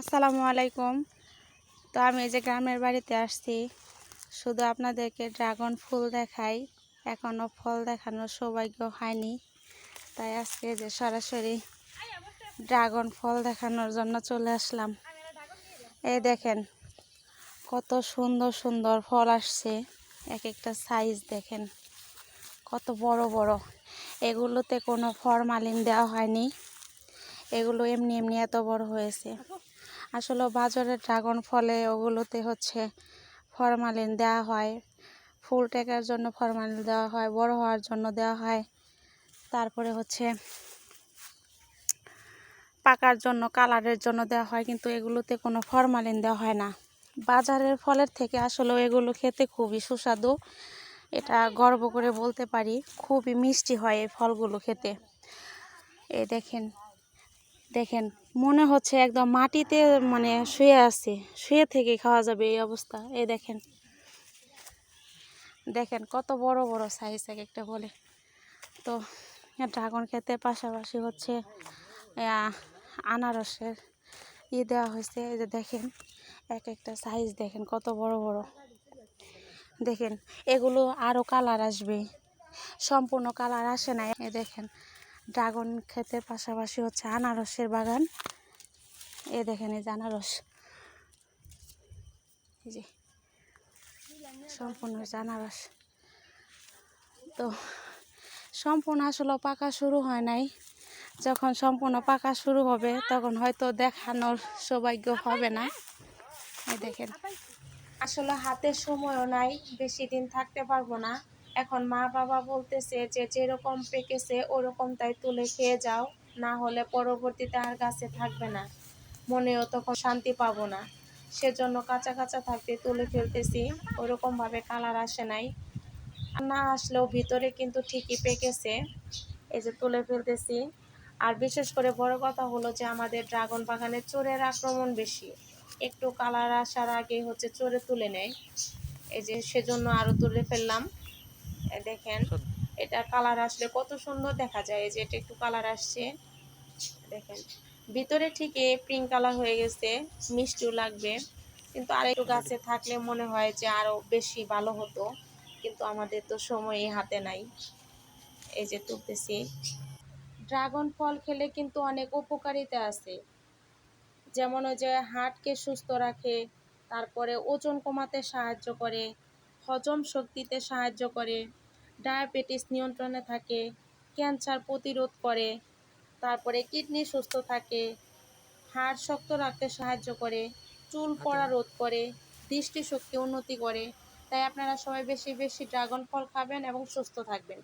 আসসালামু আলাইকুম। তো আমি এই যে গ্রামের বাড়িতে আসছি, শুধু আপনাদেরকে ড্রাগন ফুল দেখাই, এখনও ফল দেখানোর সৌভাগ্য হয়নি। তাই আজকে যে সরাসরি ড্রাগন ফল দেখানোর জন্য চলে আসলাম। এই দেখেন কত সুন্দর সুন্দর ফল আসছে, এক একটা সাইজ দেখেন কত বড় বড়। এগুলোতে কোনো ফরমালিন দেওয়া হয়নি, এগুলো এমনি এমনি এত বড় হয়েছে। আসলে বাজারের ড্রাগন ফলে ওগুলোতে ফরমালিন দেওয়া হয়, ফুল টেকার জন্য ফরমালিন দেওয়া হয়, বড় হওয়ার জন্য দেওয়া হয়, তারপরে পাকার জন্য কালারের জন্য দেওয়া হয়, কিন্তু এগুলোতে কোনো ফরমালিন দেওয়া হয় না। বাজারের ফলের থেকে আসলে এগুলো খেতে খুবই সুস্বাদু, এটা গর্ব করে বলতে পারি। খুবই মিষ্টি হয় এই ফলগুলো খেতে। এই দেখেন দেখেন মনে হচ্ছে একদম মাটিতে শুয়ে আছে, শুয়ে থেকে খাওয়া যাবে এই অবস্থা। এই দেখেন দেখেন কত বড় বড় সাইজ এক একটা বলে। তো ড্রাগন খেতে পাশাপাশি আনারসের দেওয়া হয়েছে। এই যে দেখেন এক একটা সাইজ দেখেন কত বড় বড়। দেখেন এগুলো আরও কালার আসবে, সম্পূর্ণ কালার আসে না। এই দেখেন ড্রাগন খেতে পাশাপাশি আনারসের বাগান। এই দেখেন এই যে আনারস, এই যে সম্পূর্ণ আনারস। তো সম্পূর্ণ আসলে পাকা শুরু হয় নাই, যখন সম্পূর্ণ পাকা শুরু হবে তখন হয়তো দেখানোর সৌভাগ্য হবে না। এই দেখেন আসলে হাতে সময়ও নাই, বেশি দিন থাকতে পারবো না। এখন মা বাবা বলতেছে যে যেরকম পেকেছে ওরকম তাই তুলে খেয়ে যাও, না হলে পরবর্তীতে আর গাছে থাকবে না, মনেও তখন শান্তি পাবো না। সেজন্য কাঁচা কাঁচা থাকতে তুলে ফেলতেছি, ওরকম ভাবে কালার আসে নাই। না আসলেও ভিতরে কিন্তু ঠিকই পেকেছে, এই যে তুলে ফেলতেছি। আর বিশেষ করে বড় কথা হলো যে আমাদের ড্রাগন বাগানে চোরের আক্রমণ বেশি, একটু কালার আসার আগে চোরে তুলে নেয়। এই যে সেজন্য আরো তুলে ফেললাম। দেখেন এটা কালার আসলে কত সুন্দর দেখা যায়। এই যে এটা একটু কালার আসছে, দেখেন ভিতরে ঠিকই পিঙ্ক কালার হয়ে গেছে, মিষ্টিও লাগবে। কিন্তু আর একটু গাছে থাকলে মনে হয় যে আরো বেশি ভালো হতো, কিন্তু আমাদের তো সময়ই হাতে নাই। এই যে তুলতেছি। ড্রাগন ফল খেলে কিন্তু অনেক উপকারিতা আছে, যেমন ওই যে হার্টকে সুস্থ রাখে, তারপরে ওজন কমাতে সাহায্য করে, হজম শক্তিতে সাহায্য করে, ডায়াবেটিস নিয়ন্ত্রণে থাকে, ক্যান্সার প্রতিরোধ করে, তারপরে কিডনি সুস্থ থাকে, হাড় শক্ত রাখতে সাহায্য করে, চুল পড়া রোধ করে, দৃষ্টিশক্তি উন্নতি করে। তাই আপনারা সবাই বেশি বেশি ড্রাগন ফল খাবেন এবং সুস্থ থাকবেন।